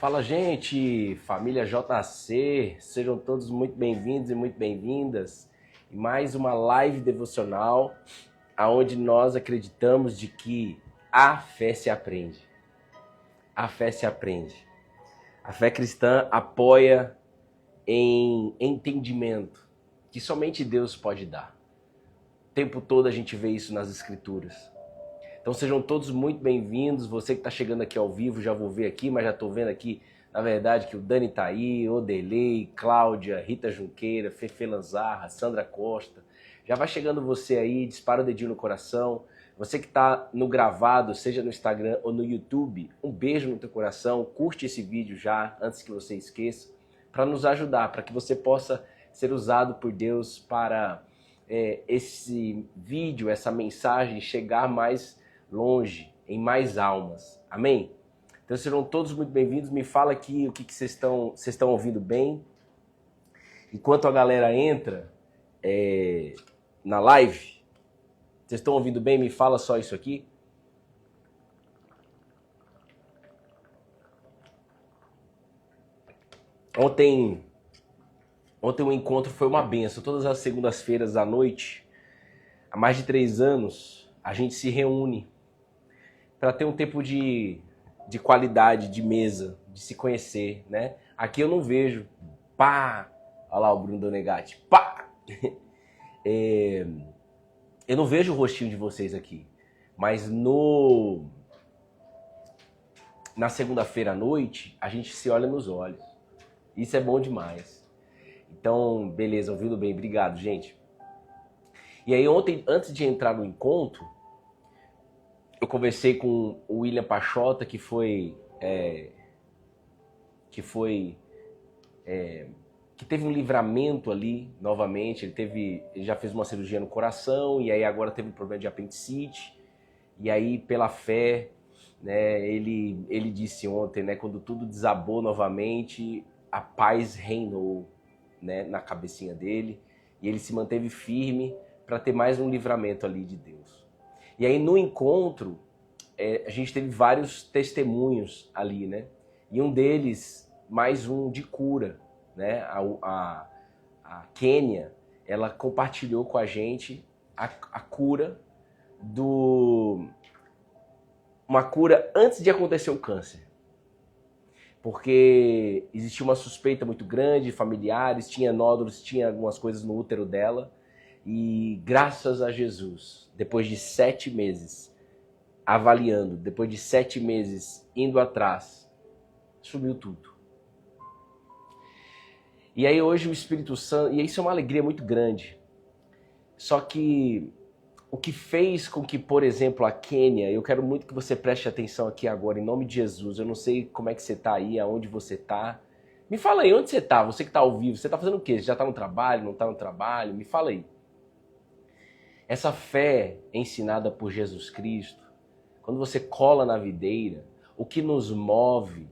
Fala, gente, família JC, sejam todos muito bem-vindos e muito bem-vindas em mais uma live devocional, onde nós acreditamos de que a fé se aprende. A fé se aprende. A fé cristã apoia em entendimento que somente Deus pode dar. O tempo todo a gente vê isso nas Escrituras. Então sejam todos muito bem-vindos. Você que está chegando aqui ao vivo, já vou ver aqui, mas já estou vendo aqui, na verdade, que o Dani está aí, Odelei, Cláudia, Rita Junqueira, Fefe Lanzarra, Sandra Costa. Já vai chegando você aí, dispara o dedinho no coração. Você que está no gravado, seja no Instagram ou no YouTube, um beijo no teu coração, curte esse vídeo já, antes que você esqueça, para nos ajudar, para que você possa ser usado por Deus para esse vídeo, essa mensagem chegar mais longe, em mais almas. Amém? Então serão todos muito bem-vindos. Me fala aqui o que vocês estão ouvindo bem. Enquanto a galera entra na live, vocês estão ouvindo bem? Me fala só isso aqui. Ontem o encontro foi uma benção. Todas as segundas-feiras à noite, há mais de 3 anos, a gente se reúne para ter um tempo de qualidade, de mesa, de se conhecer, né? Aqui eu não vejo, pá! Olha lá o Bruno Donegatti, pá! Eu não vejo o rostinho de vocês aqui, mas na segunda-feira à noite, a gente se olha nos olhos. Isso é bom demais. Então, beleza, ouvindo bem, obrigado, gente. E aí ontem, antes de entrar no encontro, eu conversei com o William Pachota, que teve um livramento ali, novamente. Ele já fez uma cirurgia no coração, e aí agora teve um problema de apendicite. E aí, pela fé, né, ele disse ontem, né, quando tudo desabou novamente, a paz reinou, né, na cabecinha dele. E ele se manteve firme para ter mais um livramento ali de Deus. E aí no encontro, a gente teve vários testemunhos ali, né? E um deles, mais um de cura, né? A Kênia, ela compartilhou com a gente a cura uma cura antes de acontecer o câncer. Porque existia uma suspeita muito grande, familiares, tinha nódulos, tinha algumas coisas no útero dela. E graças a Jesus, depois de 7 meses avaliando, depois de 7 meses indo atrás, sumiu tudo. E aí hoje o Espírito Santo, e isso é uma alegria muito grande. Só que o que fez com que, por exemplo, a Kênia, eu quero muito que você preste atenção aqui agora, em nome de Jesus. Eu não sei como é que você está aí, aonde você está. Me fala aí, onde você está? Você que está ao vivo, você está fazendo o quê? Você já está no trabalho, não está no trabalho? Me fala aí. Essa fé ensinada por Jesus Cristo, quando você cola na videira, o que nos move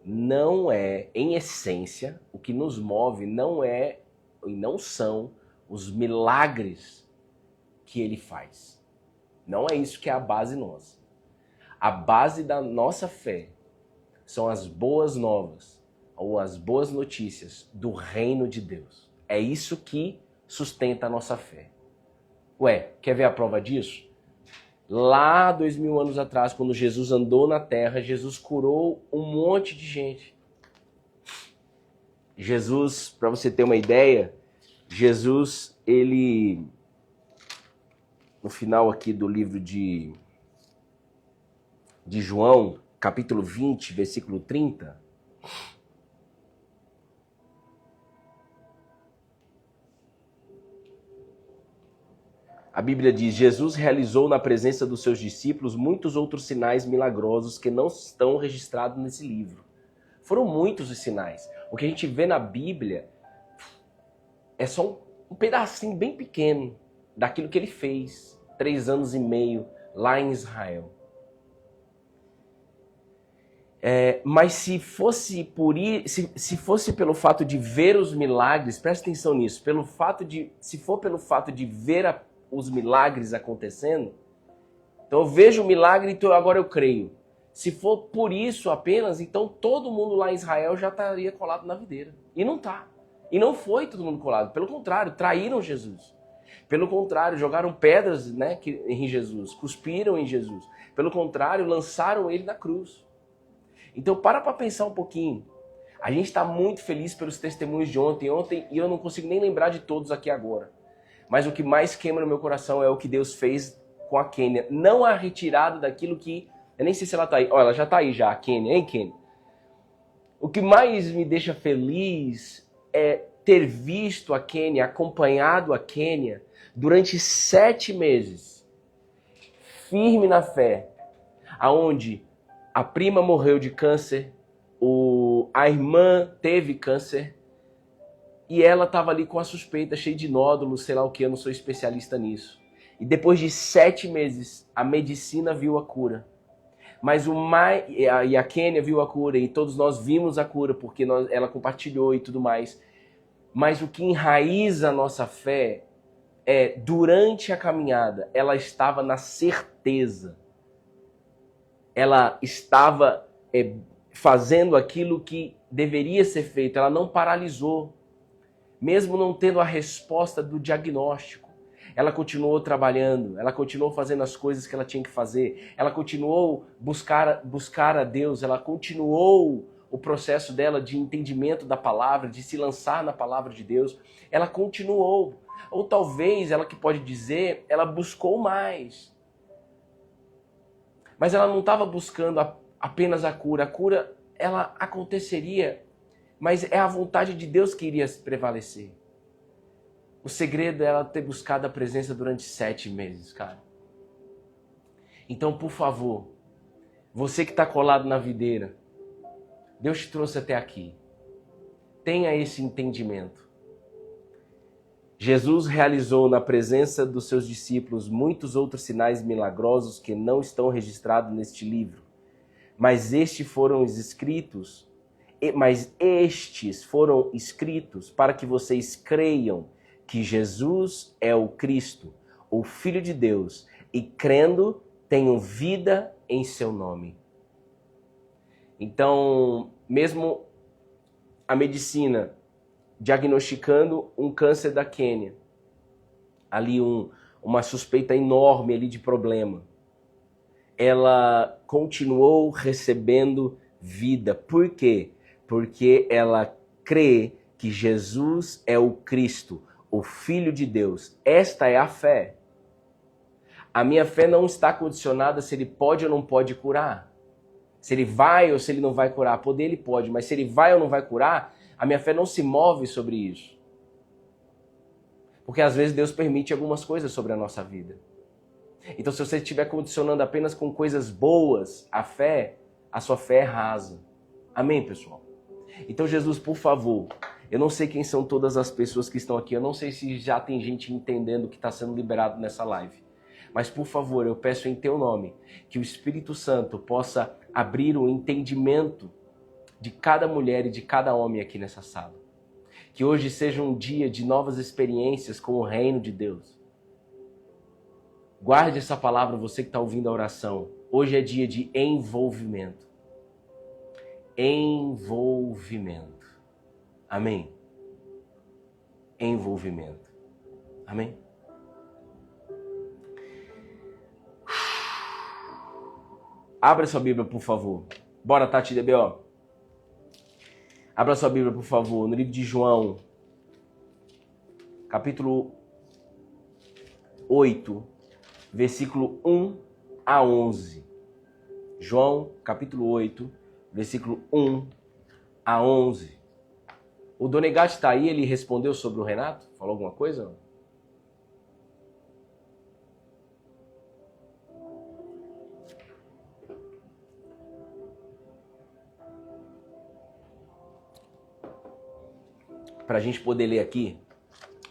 não é, em essência, o que nos move não é e não são os milagres que ele faz. Não é isso que é a base nossa. A base da nossa fé são as boas novas ou as boas notícias do reino de Deus. É isso que sustenta a nossa fé. Ué, quer ver a prova disso? Lá 2000 anos atrás, quando Jesus andou na terra, Jesus curou um monte de gente. Jesus, para você ter uma ideia, Jesus, ele, no final aqui do livro de João, capítulo 20, versículo 30, a Bíblia diz: Jesus realizou na presença dos seus discípulos muitos outros sinais milagrosos que não estão registrados nesse livro. Foram muitos os sinais. O que a gente vê na Bíblia é só um pedacinho bem pequeno daquilo que ele fez 3 anos e meio lá em Israel. Mas se fosse pelo fato de ver os milagres, presta atenção nisso, se for pelo fato de ver os milagres acontecendo, então eu vejo o milagre, então agora eu creio. Se for por isso apenas, então todo mundo lá em Israel já estaria colado na videira. E não está. E não foi todo mundo colado. Pelo contrário, traíram Jesus. Pelo contrário, jogaram pedras, né, em Jesus, cuspiram em Jesus. Pelo contrário, lançaram ele na cruz. Então para pensar um pouquinho. A gente está muito feliz pelos testemunhos de ontem, e eu não consigo nem lembrar de todos aqui agora. Mas o que mais queima no meu coração é o que Deus fez com a Kênia. Não a retirada daquilo que... Eu nem sei se ela está aí. Olha, ela já está aí já, a Kênia. Hein, Kênia? O que mais me deixa feliz é ter visto a Kênia, acompanhado a Kênia durante 7 meses. Firme na fé. Aonde a prima morreu de câncer, a irmã teve câncer, e ela estava ali com a suspeita, cheia de nódulos, sei lá o que, eu não sou especialista nisso. E depois de 7 meses, a medicina viu a cura. Mas e a Kênia viu a cura, e todos nós vimos a cura, porque ela compartilhou e tudo mais. Mas o que enraiza a nossa fé é, durante a caminhada, ela estava na certeza. Ela estava fazendo aquilo que deveria ser feito, ela não paralisou. Mesmo não tendo a resposta do diagnóstico, ela continuou trabalhando, ela continuou fazendo as coisas que ela tinha que fazer, ela continuou buscar a Deus, ela continuou o processo dela de entendimento da palavra, de se lançar na palavra de Deus, ela continuou. Ou talvez, ela que pode dizer, ela buscou mais. Mas ela não estava buscando apenas a cura, ela aconteceria, mas é a vontade de Deus que iria prevalecer. O segredo é ela ter buscado a presença durante 7 meses, cara. Então, por favor, você que está colado na videira, Deus te trouxe até aqui. Tenha esse entendimento. Jesus realizou na presença dos seus discípulos muitos outros sinais milagrosos que não estão registrados neste livro. Mas estes foram escritos para que vocês creiam que Jesus é o Cristo, o Filho de Deus, e crendo tenham vida em seu nome. Então, mesmo a medicina diagnosticando um câncer da Kênia, ali uma suspeita enorme ali de problema, ela continuou recebendo vida. Por quê? Porque ela crê que Jesus é o Cristo, o Filho de Deus. Esta é a fé. A minha fé não está condicionada se ele pode ou não pode curar. Se ele vai ou se ele não vai curar. Poder ele pode, mas se ele vai ou não vai curar, a minha fé não se move sobre isso. Porque às vezes Deus permite algumas coisas sobre a nossa vida. Então, se você estiver condicionando apenas com coisas boas a sua fé é rasa. Amém, pessoal? Então, Jesus, por favor, eu não sei quem são todas as pessoas que estão aqui, eu não sei se já tem gente entendendo o que está sendo liberado nessa live. Mas, por favor, eu peço em teu nome que o Espírito Santo possa abrir o entendimento de cada mulher e de cada homem aqui nessa sala. Que hoje seja um dia de novas experiências com o reino de Deus. Guarde essa palavra, você que está ouvindo a oração. Hoje é dia de envolvimento. Envolvimento. Amém? Envolvimento. Amém? Abra sua Bíblia, por favor. Bora, Tati DBO. Abra sua Bíblia, por favor, no livro de João, capítulo 8, versículo 1 a 11. João, capítulo 8, versículo 1 a 11. O Donegatti está aí, ele respondeu sobre o Renato? Falou alguma coisa? Para a gente poder ler aqui.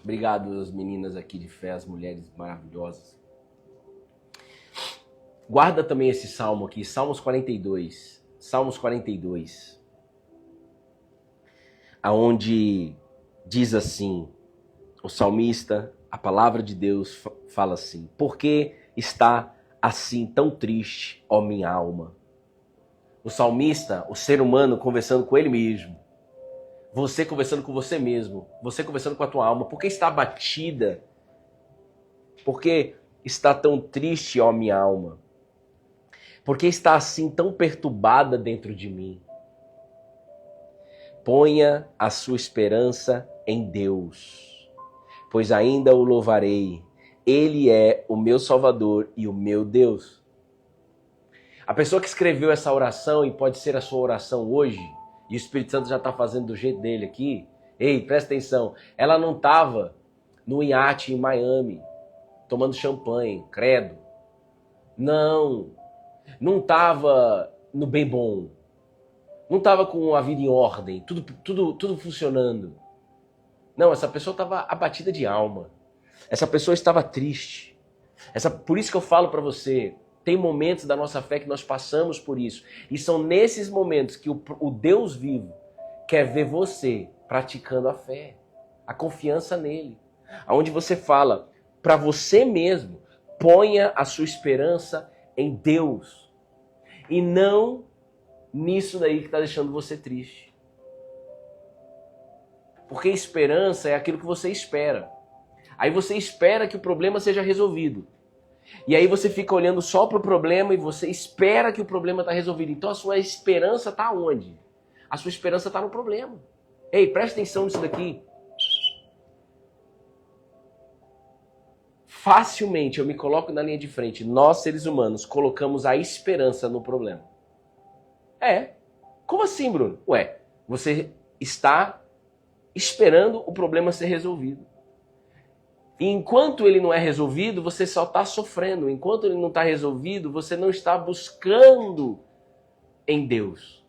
Obrigado às meninas aqui de fé, as mulheres maravilhosas. Guarda também esse salmo aqui, Salmos 42. Salmos 42. Aonde diz assim, o salmista, a palavra de Deus fala assim: por que está assim tão triste, ó minha alma? O salmista, o ser humano conversando com ele mesmo. Você conversando com você mesmo. Você conversando com a tua alma. Por que está abatida? Por que está tão triste, ó minha alma? Por que está assim tão perturbada dentro de mim? Ponha a sua esperança em Deus, pois ainda o louvarei. Ele é o meu Salvador e o meu Deus. A pessoa que escreveu essa oração, e pode ser a sua oração hoje, e o Espírito Santo já está fazendo do jeito dele aqui, ei, presta atenção, ela não estava no iate em Miami, tomando champanhe, credo. Não estava no bem bom. Não estava com a vida em ordem, tudo funcionando. Não, essa pessoa estava abatida de alma. Essa pessoa estava triste. Por isso que eu falo para você, tem momentos da nossa fé que nós passamos por isso. E são nesses momentos que o Deus vivo quer ver você praticando a fé, a confiança nele. Onde você fala para você mesmo, ponha a sua esperança em Deus. E não nisso daí que está deixando você triste. Porque esperança é aquilo que você espera. Aí você espera que o problema seja resolvido. E aí você fica olhando só para o problema e você espera que o problema está resolvido. Então a sua esperança está onde? A sua esperança está no problema. Ei, presta atenção nisso daqui. Facilmente eu me coloco na linha de frente. Nós, seres humanos, colocamos a esperança no problema. Como assim, Bruno? Você está esperando o problema ser resolvido. E enquanto ele não é resolvido, você só está sofrendo. Enquanto ele não está resolvido, você não está buscando em Deus.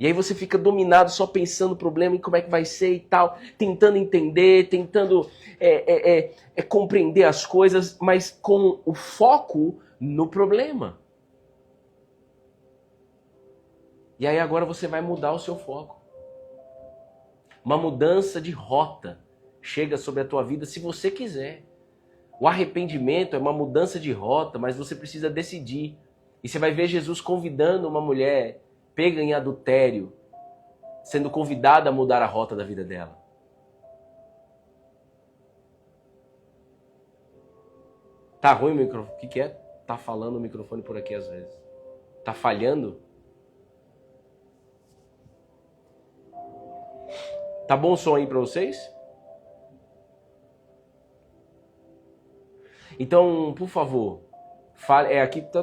E aí você fica dominado só pensando no problema e como é que vai ser e tal, tentando entender, tentando compreender as coisas, mas com o foco no problema. E aí agora você vai mudar o seu foco. Uma mudança de rota chega sobre a tua vida se você quiser. O arrependimento é uma mudança de rota, mas você precisa decidir. E você vai ver Jesus convidando uma mulher pega em adultério, sendo convidada a mudar a rota da vida dela. Tá ruim o microfone? O que é? Tá falando o microfone por aqui às vezes. Tá falhando? Tá bom o som aí pra vocês? Então, por favor, fale. Aqui tá,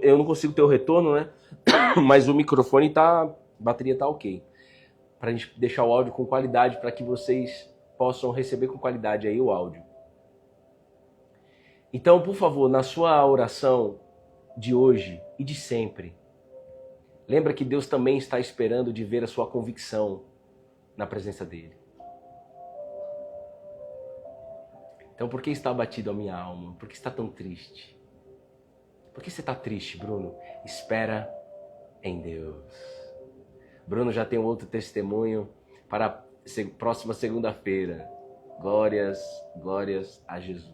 eu não consigo ter o retorno, né? Mas o microfone tá, a bateria tá ok. Pra gente deixar o áudio com qualidade, para que vocês possam receber com qualidade aí o áudio. Então, por favor, na sua oração de hoje e de sempre, lembra que Deus também está esperando de ver a sua convicção na presença dele. Então, por que está abatido a minha alma? Por que está tão triste? Por que você está triste, Bruno? Espera em Deus. Bruno já tem outro testemunho para a próxima segunda-feira. Glórias, glórias a Jesus.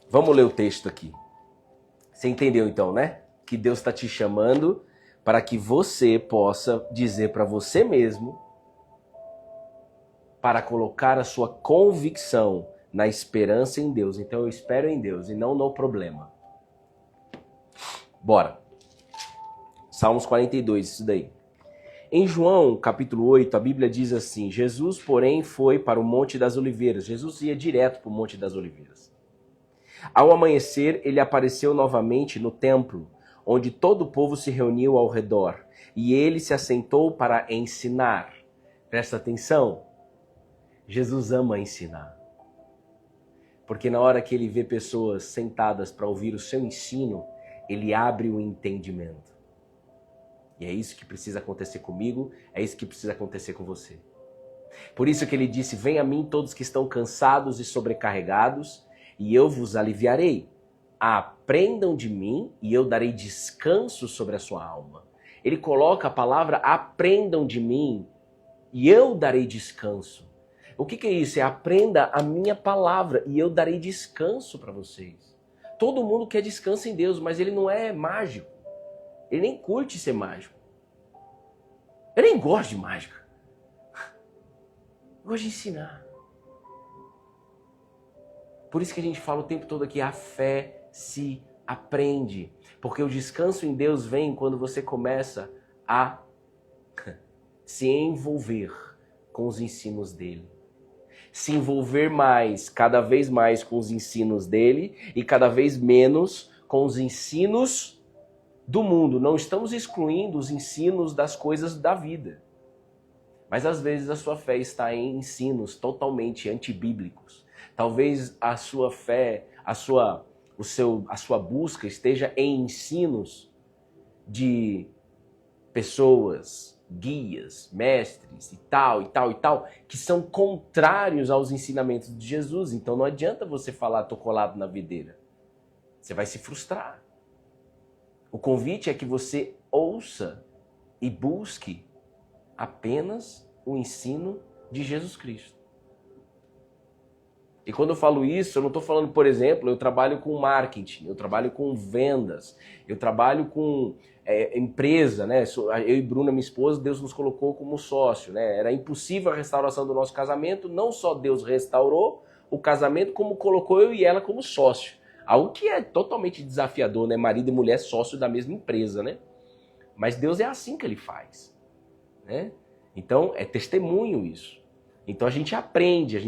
Vamos ler o texto aqui. Você entendeu então, né? Que Deus está te chamando para que você possa dizer para você mesmo, para colocar a sua convicção na esperança em Deus. Então eu espero em Deus e não no problema. Bora. Salmos 42, isso daí. Em João, capítulo 8, a Bíblia diz assim: Jesus, porém, foi para o Monte das Oliveiras. Jesus ia direto para o Monte das Oliveiras. Ao amanhecer, ele apareceu novamente no templo, onde todo o povo se reuniu ao redor, e ele se assentou para ensinar. Presta atenção. Jesus ama ensinar. Porque na hora que ele vê pessoas sentadas para ouvir o seu ensino, ele abre o entendimento. E é isso que precisa acontecer comigo, é isso que precisa acontecer com você. Por isso que ele disse: venha a mim todos que estão cansados e sobrecarregados, e eu vos aliviarei. Aprendam de mim e eu darei descanso sobre a sua alma. Ele coloca a palavra aprendam de mim e eu darei descanso. O que é isso? É aprenda a minha palavra e eu darei descanso para vocês. Todo mundo quer descanso em Deus, mas ele não é mágico. Ele nem curte ser mágico. Eu nem gosto de mágica. Eu gosto de ensinar. Por isso que a gente fala o tempo todo aqui, a fé se aprende. Porque o descanso em Deus vem quando você começa a se envolver com os ensinos dele. Se envolver mais, cada vez mais com os ensinos dele e cada vez menos com os ensinos do mundo. Não estamos excluindo os ensinos das coisas da vida. Mas às vezes a sua fé está em ensinos totalmente antibíblicos. Talvez a sua fé, a sua busca esteja em ensinos de pessoas, guias, mestres e tal, que são contrários aos ensinamentos de Jesus. Então não adianta você falar, tô colado na videira. Você vai se frustrar. O convite é que você ouça e busque apenas o ensino de Jesus Cristo. E quando eu falo isso, eu não estou falando, por exemplo, eu trabalho com marketing, eu trabalho com vendas, eu trabalho com empresa, né? Eu e Bruna, minha esposa, Deus nos colocou como sócio, né? Era impossível a restauração do nosso casamento, não só Deus restaurou o casamento, como colocou eu e ela como sócio. Algo que é totalmente desafiador, né? Marido e mulher sócio da mesma empresa, né? Mas Deus é assim que ele faz, né? Então, é testemunho isso. Então a gente aprende, a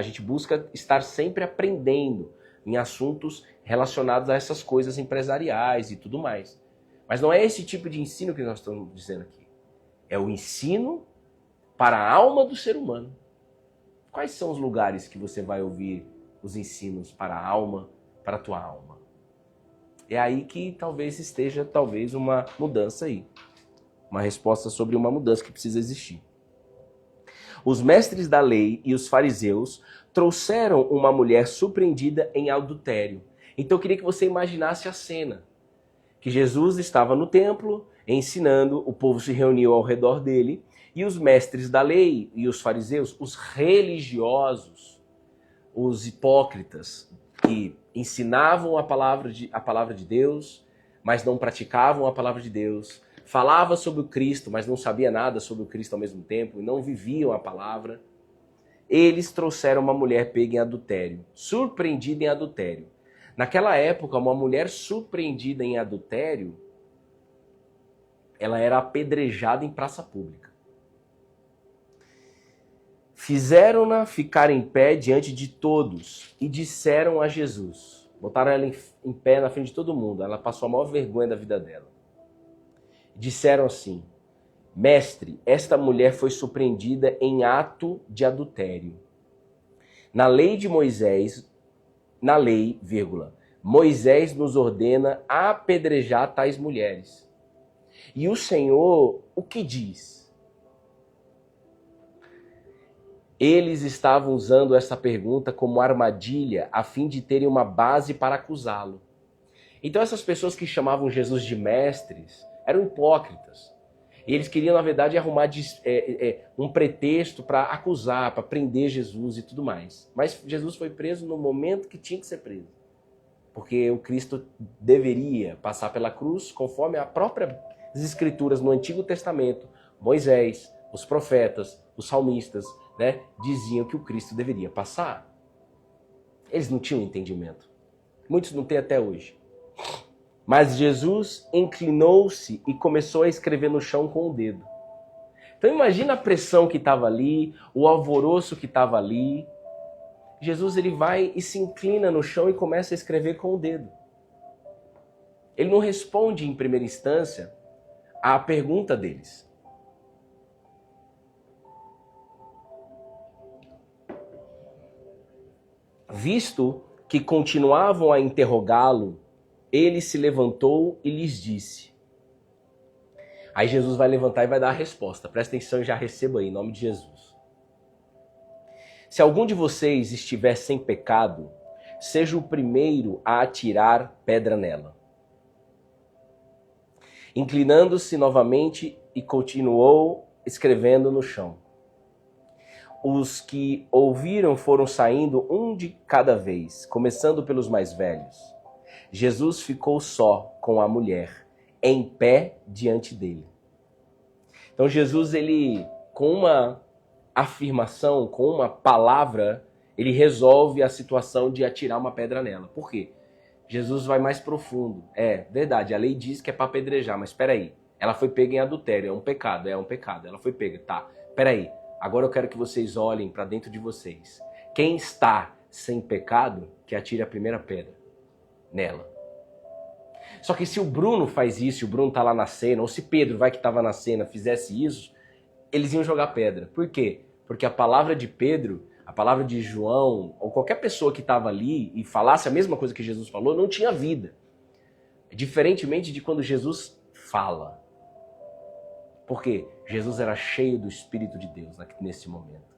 gente busca estar sempre aprendendo em assuntos relacionados a essas coisas empresariais e tudo mais. Mas não é esse tipo de ensino que nós estamos dizendo aqui. É o ensino para a alma do ser humano. Quais são os lugares que você vai ouvir os ensinos para a alma, para a tua alma? É aí que talvez esteja uma mudança aí. Uma resposta sobre uma mudança que precisa existir. Os mestres da lei e os fariseus trouxeram uma mulher surpreendida em adultério. Então eu queria que você imaginasse a cena. Que Jesus estava no templo, ensinando, o povo se reuniu ao redor dele, e os mestres da lei e os fariseus, os religiosos, os hipócritas, que ensinavam a palavra de Deus, mas não praticavam a palavra de Deus, falava sobre o Cristo, mas não sabia nada sobre o Cristo ao mesmo tempo, e não viviam a palavra. Eles trouxeram uma mulher pega em adultério, surpreendida em adultério. Naquela época, uma mulher surpreendida em adultério, ela era apedrejada em praça pública. Fizeram-na ficar em pé diante de todos e disseram a Jesus. Botaram ela em pé na frente de todo mundo. Ela passou a maior vergonha da vida dela. Disseram assim: Mestre, esta mulher foi surpreendida em ato de adultério. Na lei de Moisés, Moisés nos ordena apedrejar tais mulheres. E o Senhor, o que diz? Eles estavam usando essa pergunta como armadilha a fim de terem uma base para acusá-lo. Então essas pessoas que chamavam Jesus de mestres eram hipócritas. E eles queriam, na verdade, arrumar um pretexto para acusar, para prender Jesus e tudo mais. Mas Jesus foi preso no momento que tinha que ser preso. Porque o Cristo deveria passar pela cruz conforme as próprias escrituras no Antigo Testamento. Moisés, os profetas, os salmistas, né, diziam que o Cristo deveria passar. Eles não tinham entendimento. Muitos não têm até hoje. Mas Jesus inclinou-se e começou a escrever no chão com o dedo. Então imagina a pressão que estava ali, o alvoroço que estava ali. Jesus ele vai e se inclina no chão e começa a escrever com o dedo. Ele não responde em primeira instância à pergunta deles. Visto que continuavam a interrogá-lo, ele se levantou e lhes disse. Aí Jesus vai levantar e vai dar a resposta. Presta atenção e já receba aí, em nome de Jesus. Se algum de vocês estiver sem pecado, seja o primeiro a atirar pedra nela. Inclinando-se novamente e continuou escrevendo no chão. Os que ouviram foram saindo um de cada vez, começando pelos mais velhos. Jesus ficou só com a mulher, em pé diante dele. Então Jesus, ele, com uma afirmação, com uma palavra, ele resolve a situação de atirar uma pedra nela. Por quê? Jesus vai mais profundo. É verdade, a lei diz que é para apedrejar, mas espera aí. Ela foi pega em adultério, é um pecado. Ela foi pega, tá. Espera aí. Agora eu quero que vocês olhem para dentro de vocês. Quem está sem pecado, que atire a primeira pedra nela. Só que se o Bruno faz isso, o Bruno tá lá na cena, ou se Pedro, vai que estava na cena, fizesse isso, eles iam jogar pedra. Por quê? Porque a palavra de Pedro, a palavra de João, ou qualquer pessoa que estava ali e falasse a mesma coisa que Jesus falou, não tinha vida. Diferentemente de quando Jesus fala. Por quê? Jesus era cheio do Espírito de Deus nesse momento.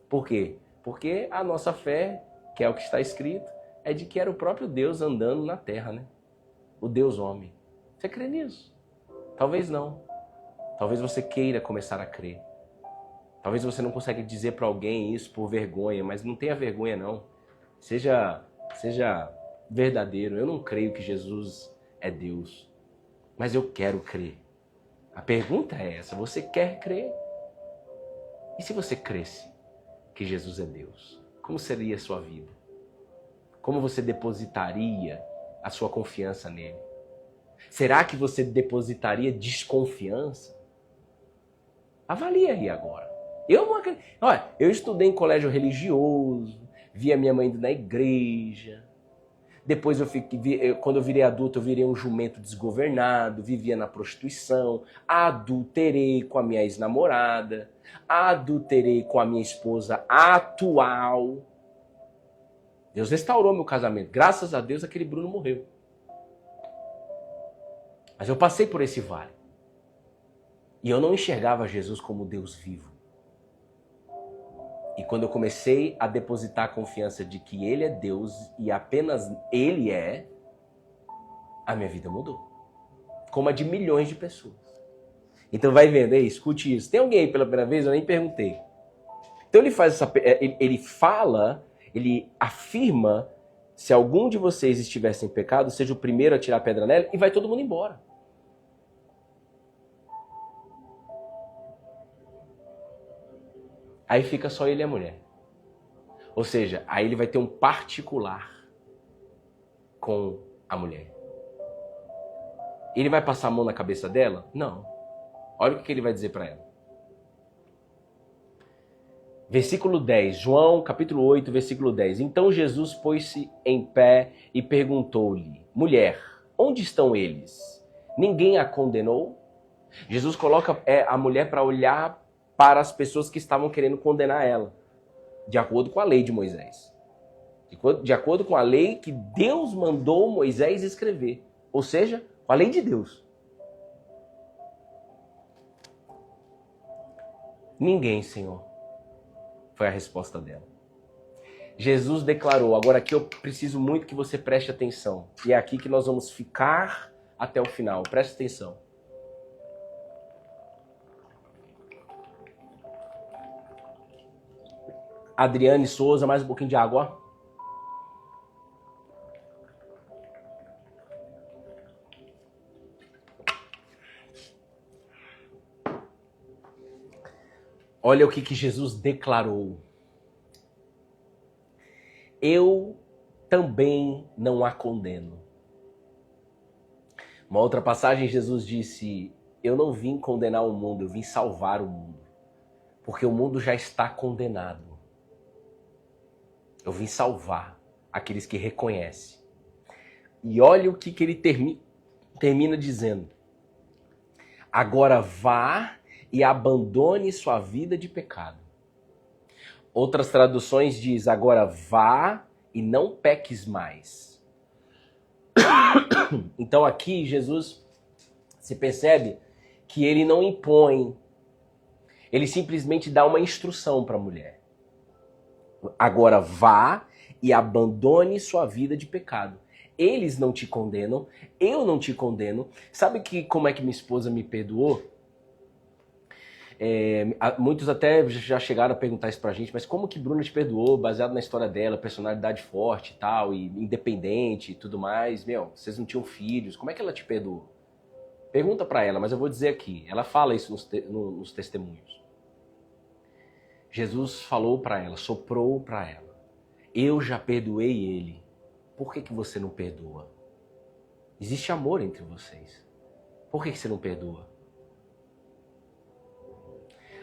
Por quê? Porque a nossa fé, que é o que está escrito, é de que era o próprio Deus andando na terra, né? O Deus homem. Você crê nisso? Talvez não. Talvez você queira começar a crer. Talvez você não consiga dizer para alguém isso por vergonha, mas não tenha vergonha não. Seja verdadeiro. Eu não creio que Jesus é Deus, mas eu quero crer. A pergunta é essa, você quer crer? E se você cresce que Jesus é Deus, como seria a sua vida? Como você depositaria a sua confiança nele? Será que você depositaria desconfiança? Avalie aí agora. Eu não acredito. Olha, eu estudei em colégio religioso, vi a minha mãe indo na igreja. Depois, quando eu virei adulto, eu virei um jumento desgovernado, vivia na prostituição, adulterei com a minha ex-namorada, adulterei com a minha esposa atual. Deus restaurou meu casamento. Graças a Deus, aquele Bruno morreu. Mas eu passei por esse vale. E eu não enxergava Jesus como Deus vivo. E quando eu comecei a depositar a confiança de que Ele é Deus e apenas Ele é, a minha vida mudou. Como a de milhões de pessoas. Então vai vendo aí, escute isso. Tem alguém aí pela primeira vez? Eu nem perguntei. Então ele fala, ele afirma, se algum de vocês estiver sem pecado, seja o primeiro a tirar a pedra nela e vai todo mundo embora. Aí fica só ele e a mulher. Ou seja, aí ele vai ter um particular com a mulher. Ele vai passar a mão na cabeça dela? Não. Olha o que ele vai dizer para ela. Versículo 10, João capítulo 8, versículo 10. Então Jesus pôs-se em pé e perguntou-lhe: mulher, onde estão eles? Ninguém a condenou? Jesus coloca a mulher para olhar para as pessoas que estavam querendo condenar ela, de acordo com a lei de Moisés. De acordo com a lei que Deus mandou Moisés escrever. Ou seja, com a lei de Deus. Ninguém, Senhor. Foi a resposta dela. Jesus declarou, agora aqui eu preciso muito que você preste atenção. E é aqui que nós vamos ficar até o final. Preste atenção. Adriane Souza, mais um pouquinho de água. Olha o que Jesus declarou. Eu também não a condeno. Uma outra passagem, Jesus disse, eu não vim condenar o mundo, eu vim salvar o mundo. Porque o mundo já está condenado. Eu vim salvar aqueles que reconhecem. E olha o que ele termina dizendo. Agora vá e abandone sua vida de pecado. Outras traduções diz, agora vá e não peques mais. Então aqui Jesus, se percebe que ele não impõe, ele simplesmente dá uma instrução para a mulher. Agora vá e abandone sua vida de pecado. Eles não te condenam, eu não te condeno. Sabe como é que minha esposa me perdoou? Muitos até já chegaram a perguntar isso pra gente, mas como que Bruna te perdoou, baseado na história dela, personalidade forte e tal, e independente e tudo mais. Vocês não tinham filhos, como é que ela te perdoou? Pergunta pra ela, mas eu vou dizer aqui. Ela fala isso nos testemunhos. Jesus falou pra ela, soprou pra ela. Eu já perdoei ele. Por que você não perdoa? Existe amor entre vocês. Por que você não perdoa?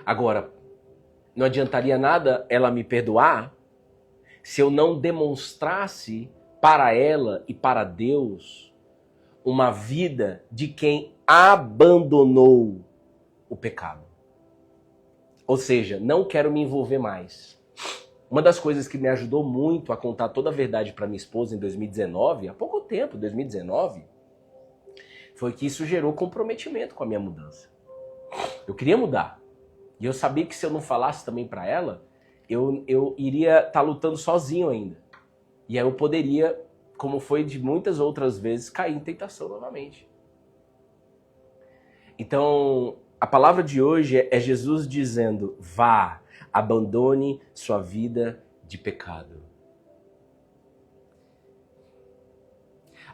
Agora, não adiantaria nada ela me perdoar se eu não demonstrasse para ela e para Deus uma vida de quem abandonou o pecado. Ou seja, não quero me envolver mais. Uma das coisas que me ajudou muito a contar toda a verdade para minha esposa em 2019, há pouco tempo, 2019, foi que isso gerou comprometimento com a minha mudança. Eu queria mudar. E eu sabia que se eu não falasse também para ela, eu iria estar lutando sozinho ainda. E aí eu poderia, como foi de muitas outras vezes, cair em tentação novamente. Então, a palavra de hoje é Jesus dizendo, vá, abandone sua vida de pecado.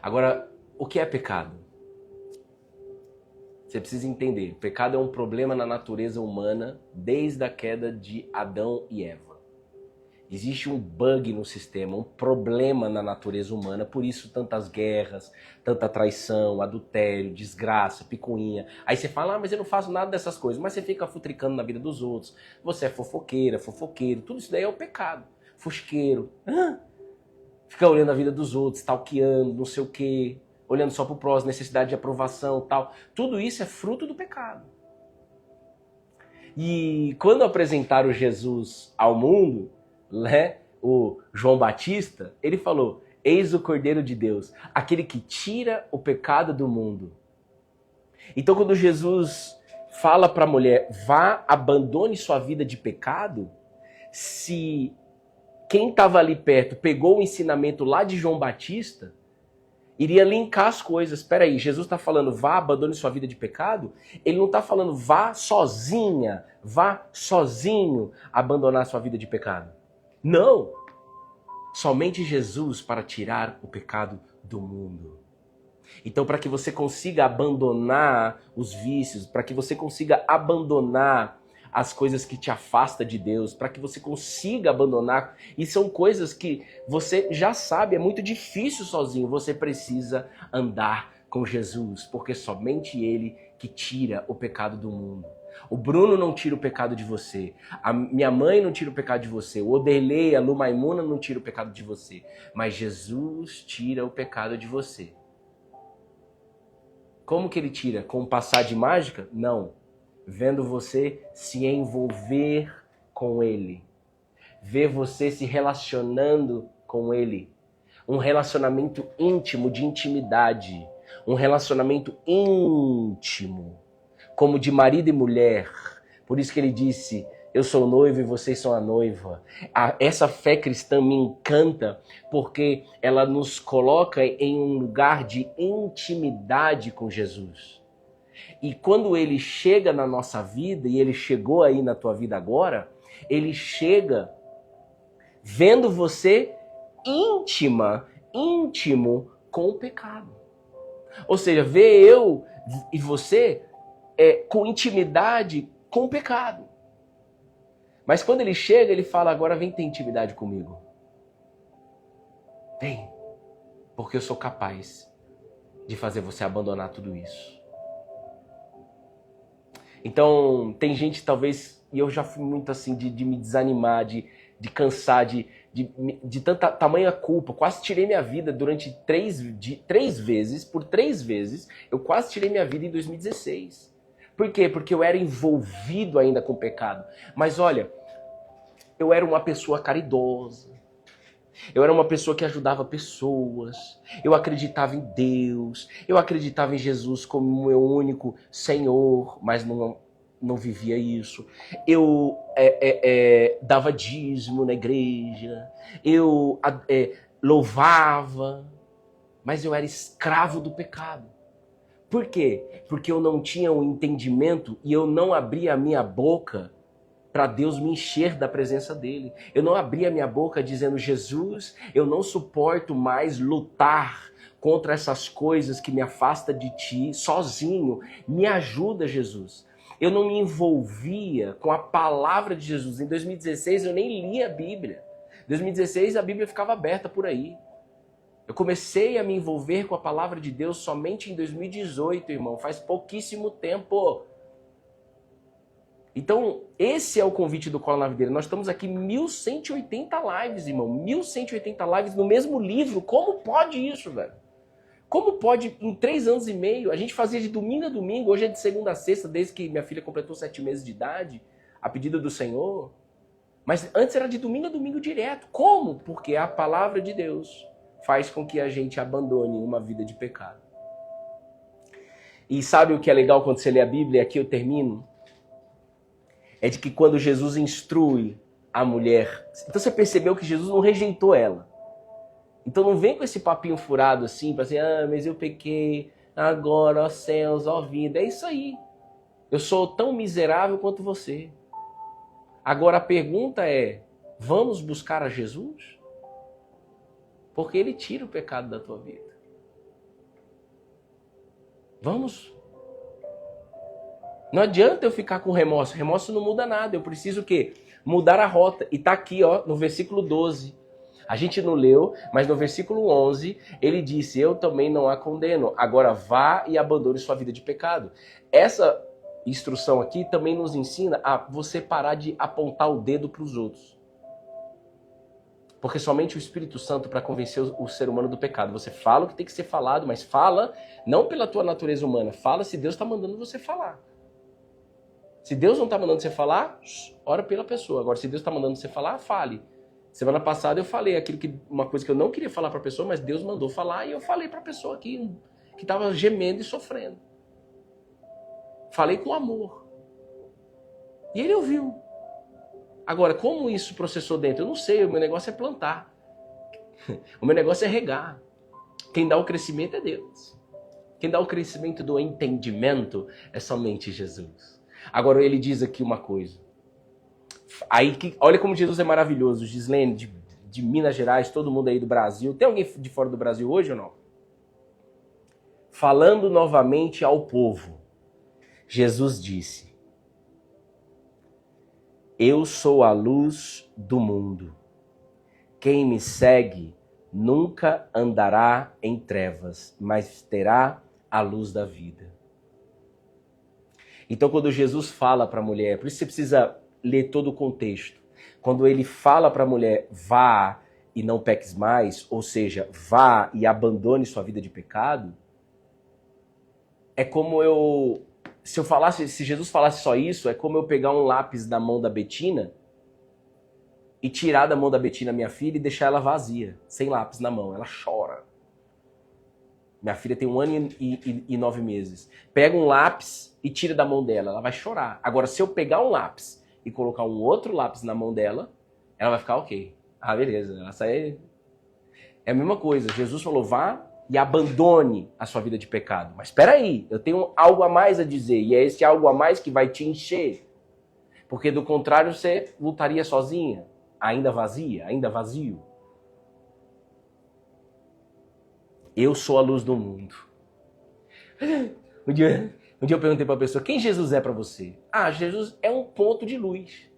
Agora, o que é pecado? Você precisa entender, pecado é um problema na natureza humana desde a queda de Adão e Eva. Existe um bug no sistema, um problema na natureza humana, por isso tantas guerras, tanta traição, adultério, desgraça, picuinha. Aí você fala, mas eu não faço nada dessas coisas, mas você fica futricando na vida dos outros. Você é fofoqueira, fofoqueiro, tudo isso daí é o pecado. Fusqueiro, fica olhando a vida dos outros, stalkeando, não sei o quê, olhando só pro próximo, necessidade de aprovação e tal. Tudo isso é fruto do pecado. E quando apresentaram Jesus ao mundo, né, o João Batista, ele falou, eis o Cordeiro de Deus, aquele que tira o pecado do mundo. Então quando Jesus fala para a mulher, vá, abandone sua vida de pecado, se quem estava ali perto pegou o ensinamento lá de João Batista, iria linkar as coisas. Espera aí, Jesus está falando, vá, abandone sua vida de pecado? Ele não está falando, vá sozinha, vá sozinho abandonar sua vida de pecado. Não! Somente Jesus para tirar o pecado do mundo. Então, para que você consiga abandonar os vícios, para que você consiga abandonar as coisas que te afastam de Deus, para que você consiga abandonar, e são coisas que você já sabe, é muito difícil sozinho, você precisa andar com Jesus, porque somente Ele que tira o pecado do mundo. O Bruno não tira o pecado de você, a minha mãe não tira o pecado de você, o Oderlei, a Lu Maimuna não tira o pecado de você, mas Jesus tira o pecado de você. Como que Ele tira? Com um passar de mágica? Não. Vendo você se envolver com Ele. Ver você se relacionando com Ele. Um relacionamento íntimo, de intimidade. Um relacionamento íntimo. Como de marido e mulher. Por isso que Ele disse, eu sou o noivo e vocês são a noiva. Essa fé cristã me encanta porque ela nos coloca em um lugar de intimidade com Jesus. E quando Ele chega na nossa vida, e Ele chegou aí na tua vida agora, Ele chega vendo você íntimo com o pecado. Ou seja, vê eu e você com intimidade com o pecado. Mas quando Ele chega, Ele fala, agora vem ter intimidade comigo. Vem, porque eu sou capaz de fazer você abandonar tudo isso. Então, tem gente talvez, e eu já fui muito assim, de me desanimar, de cansar, de tanta tamanha culpa. Quase tirei minha vida durante 3 vezes, por 3 vezes, eu quase tirei minha vida em 2016. Por quê? Porque eu era envolvido ainda com o pecado. Mas olha, eu era uma pessoa caridosa. Eu era uma pessoa que ajudava pessoas, eu acreditava em Deus, eu acreditava em Jesus como meu único Senhor, mas não vivia isso. Eu dava dízimo na igreja, eu louvava, mas eu era escravo do pecado. Por quê? Porque eu não tinha o entendimento e eu não abria a minha boca para Deus me encher da presença dele. Eu não abria a minha boca dizendo, Jesus, eu não suporto mais lutar contra essas coisas que me afastam de ti sozinho. Me ajuda, Jesus. Eu não me envolvia com a palavra de Jesus. Em 2016 eu nem lia a Bíblia. Em 2016 a Bíblia ficava aberta por aí. Eu comecei a me envolver com a palavra de Deus somente em 2018, irmão. Faz pouquíssimo tempo. Então, esse é o convite do Cola na Videira. Nós estamos aqui 1180 lives, irmão. 1180 lives no mesmo livro. Como pode isso, velho? Como pode, em 3 anos e meio, a gente fazia de domingo a domingo, hoje é de segunda a sexta, desde que minha filha completou 7 meses de idade, a pedido do Senhor. Mas antes era de domingo a domingo direto. Como? Porque a palavra de Deus faz com que a gente abandone uma vida de pecado. E sabe o que é legal quando você lê a Bíblia? Aqui eu termino. É de que quando Jesus instrui a mulher... Então você percebeu que Jesus não rejeitou ela. Então não vem com esse papinho furado assim, para dizer, mas eu pequei, agora, ó céus, ó vida. É isso aí. Eu sou tão miserável quanto você. Agora a pergunta é, vamos buscar a Jesus? Porque ele tira o pecado da tua vida. Vamos. Não adianta eu ficar com remorso. Remorso não muda nada. Eu preciso o quê? Mudar a rota. E tá aqui, ó, no versículo 12. A gente não leu, mas no versículo 11, ele disse, eu também não a condeno. Agora vá e abandone sua vida de pecado. Essa instrução aqui também nos ensina a você parar de apontar o dedo para os outros. Porque somente o Espírito Santo para convencer o ser humano do pecado. Você fala o que tem que ser falado, mas fala não pela tua natureza humana. Fala se Deus está mandando você falar. Se Deus não está mandando você falar, ora pela pessoa. Agora, se Deus está mandando você falar, fale. Semana passada eu falei uma coisa que eu não queria falar para a pessoa, mas Deus mandou falar e eu falei para a pessoa que estava gemendo e sofrendo. Falei com amor. E ele ouviu. Agora, como isso processou dentro? Eu não sei, o meu negócio é plantar. O meu negócio é regar. Quem dá o crescimento é Deus. Quem dá o crescimento do entendimento é somente Jesus. Agora ele diz aqui uma coisa. Aí, olha como Jesus é maravilhoso. Gislene, de Minas Gerais, todo mundo aí do Brasil. Tem alguém de fora do Brasil hoje ou não? Falando novamente ao povo, Jesus disse, eu sou a luz do mundo. Quem me segue nunca andará em trevas, mas terá a luz da vida. Então, quando Jesus fala para a mulher, por isso você precisa ler todo o contexto. Quando ele fala para a mulher, vá e não peques mais, ou seja, vá e abandone sua vida de pecado, é como se Jesus falasse só isso, é como eu pegar um lápis da mão da Betina e tirar da mão da Betina minha filha e deixar ela vazia, sem lápis na mão. Ela chora. Minha filha tem 1 ano e 9 meses. Pega um lápis e tira da mão dela, ela vai chorar. Agora, se eu pegar um lápis e colocar um outro lápis na mão dela, ela vai ficar ok. Ah, beleza. Ela sai... É a mesma coisa. Jesus falou, vá e abandone a sua vida de pecado. Mas espera aí, eu tenho algo a mais a dizer. E é esse algo a mais que vai te encher. Porque do contrário, você lutaria sozinha. Ainda vazia, ainda vazio. Eu sou a luz do mundo. Um dia eu perguntei para a pessoa, quem Jesus é para você? Ah, Jesus é um ponto de luz.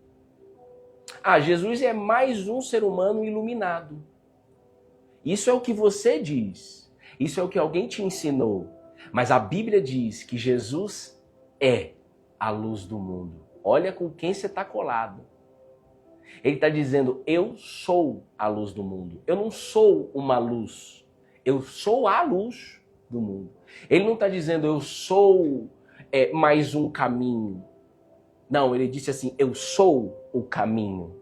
Ah, Jesus é mais um ser humano iluminado. Isso é o que você diz. Isso é o que alguém te ensinou. Mas a Bíblia diz que Jesus é a luz do mundo. Olha com quem você está colado. Ele está dizendo, eu sou a luz do mundo. Eu não sou uma luz. Eu sou a luz do mundo. Ele não está dizendo, eu sou mais um caminho. Não, ele disse assim, eu sou o caminho.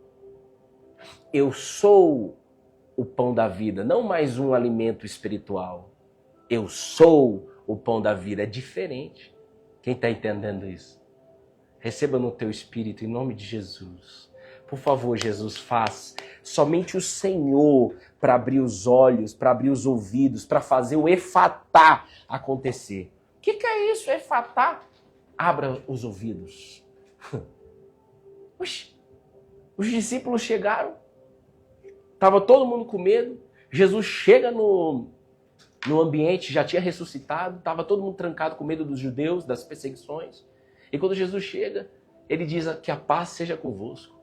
Eu sou o pão da vida, não mais um alimento espiritual. Eu sou o pão da vida. É diferente. Quem está entendendo isso? Receba no teu espírito, em nome de Jesus. Por favor, Jesus, faz somente o Senhor para abrir os olhos, para abrir os ouvidos, para fazer o efatá acontecer. O que é isso, efatá? Abra os ouvidos. Oxi, os discípulos chegaram, estava todo mundo com medo, Jesus chega no ambiente, já tinha ressuscitado, estava todo mundo trancado com medo dos judeus, das perseguições. E quando Jesus chega, ele diz que a paz seja convosco.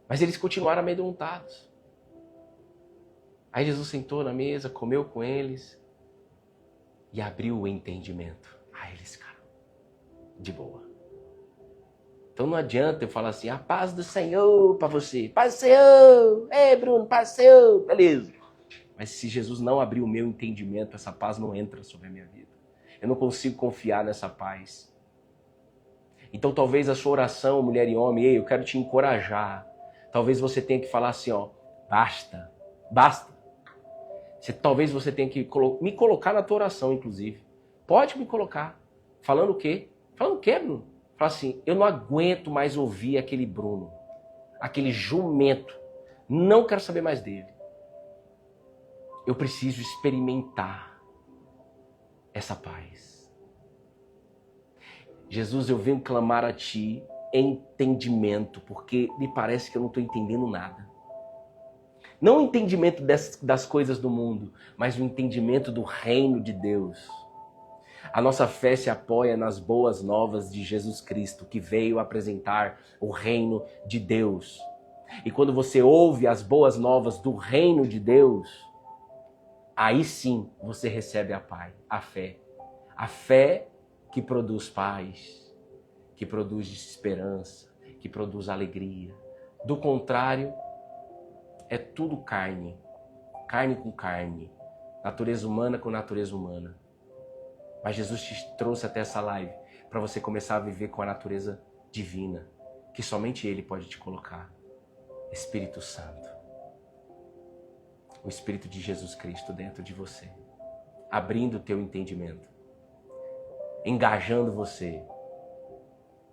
Mas eles continuaram amedrontados. Aí Jesus sentou na mesa, comeu com eles e abriu o entendimento. Aí eles ficaram de boa. Então não adianta eu falar assim, a paz do Senhor para você. Paz do Senhor! Ei, Bruno, paz do Senhor! Beleza. Mas se Jesus não abrir o meu entendimento, essa paz não entra sobre a minha vida. Eu não consigo confiar nessa paz. Então talvez a sua oração, mulher e homem, ei, eu quero te encorajar. Talvez você tenha que falar assim, ó, basta. Talvez você tenha que me colocar na tua oração, inclusive. Pode me colocar. Falando o quê? Falando o quê, Bruno? Fala assim, eu não aguento mais ouvir aquele Bruno, aquele jumento. Não quero saber mais dele. Eu preciso experimentar essa paz. Jesus, eu venho clamar a Ti entendimento, porque me parece que eu não estou entendendo nada. Não o entendimento das coisas do mundo, mas o entendimento do reino de Deus. A nossa fé se apoia nas boas novas de Jesus Cristo, que veio apresentar o reino de Deus. E quando você ouve as boas novas do reino de Deus, aí sim você recebe a paz, a fé. A fé que produz paz, que produz esperança, que produz alegria. Do contrário, é tudo carne. Carne com carne. Natureza humana com natureza humana. Mas Jesus te trouxe até essa live para você começar a viver com a natureza divina, que somente Ele pode te colocar. Espírito Santo. O Espírito de Jesus Cristo dentro de você. Abrindo o teu entendimento. Engajando você.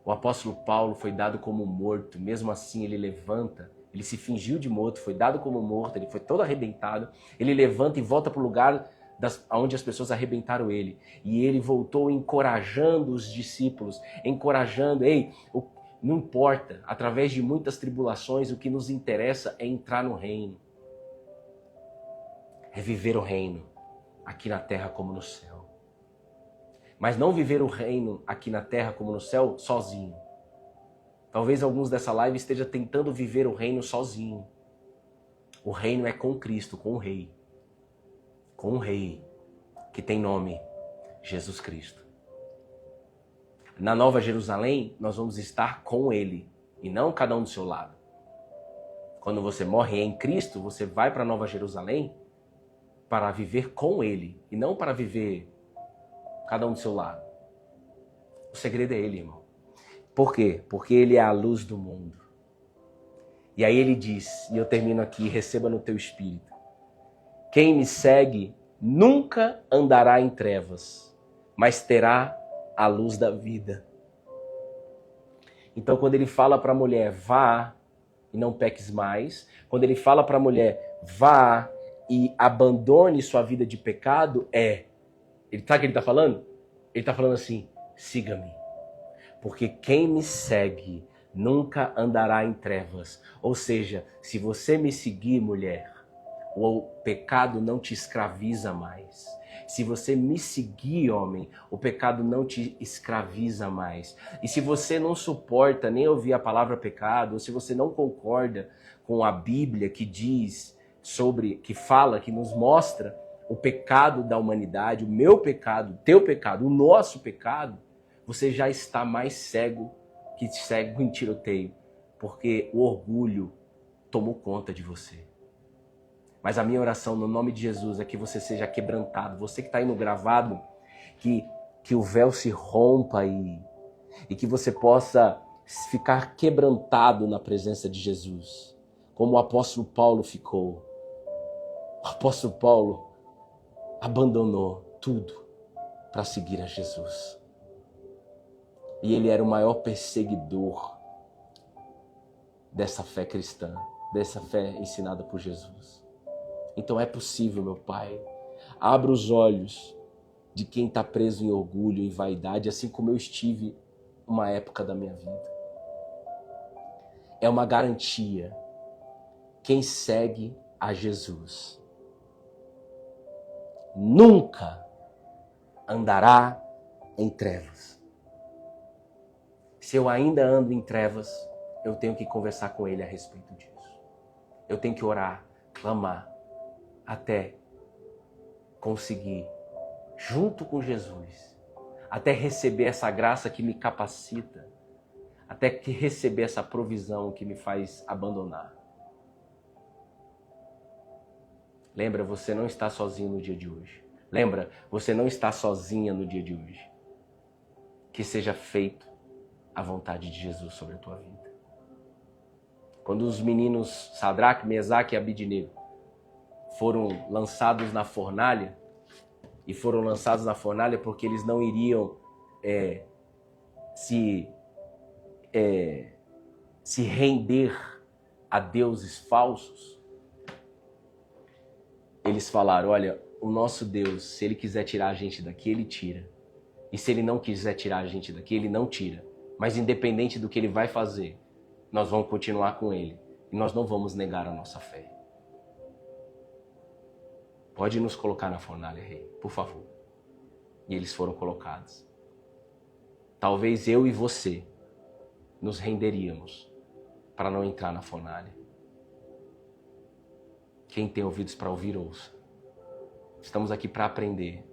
O apóstolo Paulo foi dado como morto, mesmo assim ele levanta, ele se fingiu de morto, foi dado como morto, ele foi todo arrebentado, ele levanta e volta para o lugar onde as pessoas arrebentaram ele. E ele voltou encorajando os discípulos, encorajando, não importa, através de muitas tribulações, o que nos interessa é entrar no reino. É viver o reino, aqui na terra como no céu. Mas não viver o reino aqui na terra como no céu sozinho. Talvez alguns dessa live estejam tentando viver o reino sozinho. O reino é com Cristo, com o Rei. Com o Rei, que tem nome, Jesus Cristo. Na Nova Jerusalém, nós vamos estar com Ele, e não cada um do seu lado. Quando você morre em Cristo, você vai para a Nova Jerusalém para viver com Ele, e não para viver cada um do seu lado. O segredo é Ele, irmão. Por quê? Porque Ele é a luz do mundo. E aí Ele diz, e eu termino aqui, receba no teu espírito. Quem me segue nunca andará em trevas, mas terá a luz da vida. Então quando Ele fala para a mulher, vá e não peques mais. Quando Ele fala para a mulher, vá e abandone sua vida de pecado, Ele sabe o que Ele está falando? Ele está falando assim, siga-me. Porque quem me segue nunca andará em trevas. Ou seja, se você me seguir, mulher, o pecado não te escraviza mais. Se você me seguir, homem, o pecado não te escraviza mais. E se você não suporta nem ouvir a palavra pecado, ou se você não concorda com a Bíblia que diz que fala, que nos mostra o pecado da humanidade, o meu pecado, o teu pecado, o nosso pecado, você já está mais cego que cego em tiroteio, porque o orgulho tomou conta de você. Mas a minha oração no nome de Jesus é que você seja quebrantado. Você que está aí no gravado, que o véu se rompa aí e que você possa ficar quebrantado na presença de Jesus, como o apóstolo Paulo ficou. O apóstolo Paulo abandonou tudo para seguir a Jesus. E ele era o maior perseguidor dessa fé cristã, dessa fé ensinada por Jesus. Então é possível, meu Pai. Abra os olhos de quem está preso em orgulho, em vaidade, assim como eu estive uma época da minha vida. É uma garantia. Quem segue a Jesus nunca andará em trevas. Se eu ainda ando em trevas, eu tenho que conversar com Ele a respeito disso. Eu tenho que orar, clamar, até conseguir, junto com Jesus, até receber essa graça que me capacita, até que receber essa provisão que me faz abandonar. Lembra, você não está sozinho no dia de hoje. Lembra, você não está sozinha no dia de hoje. Que seja feito a vontade de Jesus sobre a tua vida. Quando os meninos Sadraque, Mesaque e Abidnego foram lançados na fornalha, e foram lançados na fornalha porque eles não iriam se render a deuses falsos, eles falaram, olha, o nosso Deus, se Ele quiser tirar a gente daqui, Ele tira. E se Ele não quiser tirar a gente daqui, Ele não tira. Mas independente do que Ele vai fazer, nós vamos continuar com Ele. E nós não vamos negar a nossa fé. Pode nos colocar na fornalha, Rei, por favor. E eles foram colocados. Talvez eu e você nos renderíamos para não entrar na fornalha. Quem tem ouvidos para ouvir, ouça. Estamos aqui para aprender.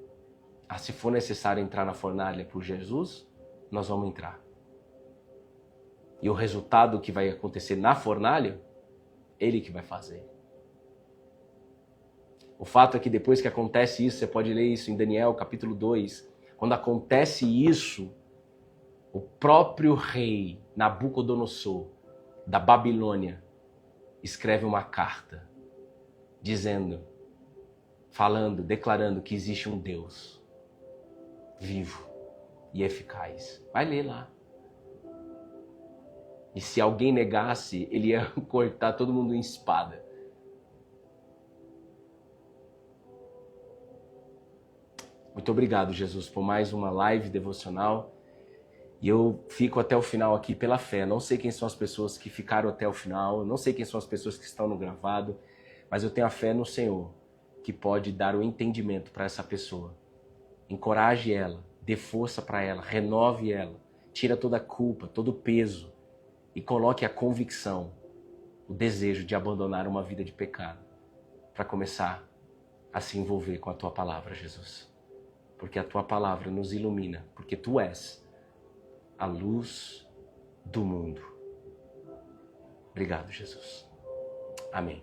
Se for necessário entrar na fornalha por Jesus, nós vamos entrar. E o resultado que vai acontecer na fornalha, Ele que vai fazer. O fato é que depois que acontece isso, você pode ler isso em Daniel capítulo 2, quando acontece isso, o próprio rei Nabucodonosor, da Babilônia, escreve uma carta, dizendo, falando, declarando que existe um Deus vivo e eficaz. Vai ler lá. E se alguém negasse, ele ia cortar todo mundo em espada. Muito obrigado, Jesus, por mais uma live devocional. E eu fico até o final aqui pela fé. Não sei quem são as pessoas que ficaram até o final, não sei quem são as pessoas que estão no gravado, mas eu tenho a fé no Senhor, que pode dar o entendimento para essa pessoa. Encoraje ela, dê força para ela, renove ela, tira toda a culpa, todo o peso e coloque a convicção, o desejo de abandonar uma vida de pecado para começar a se envolver com a Tua palavra, Jesus. Porque a Tua palavra nos ilumina, porque Tu és a luz do mundo. Obrigado, Jesus. Amém.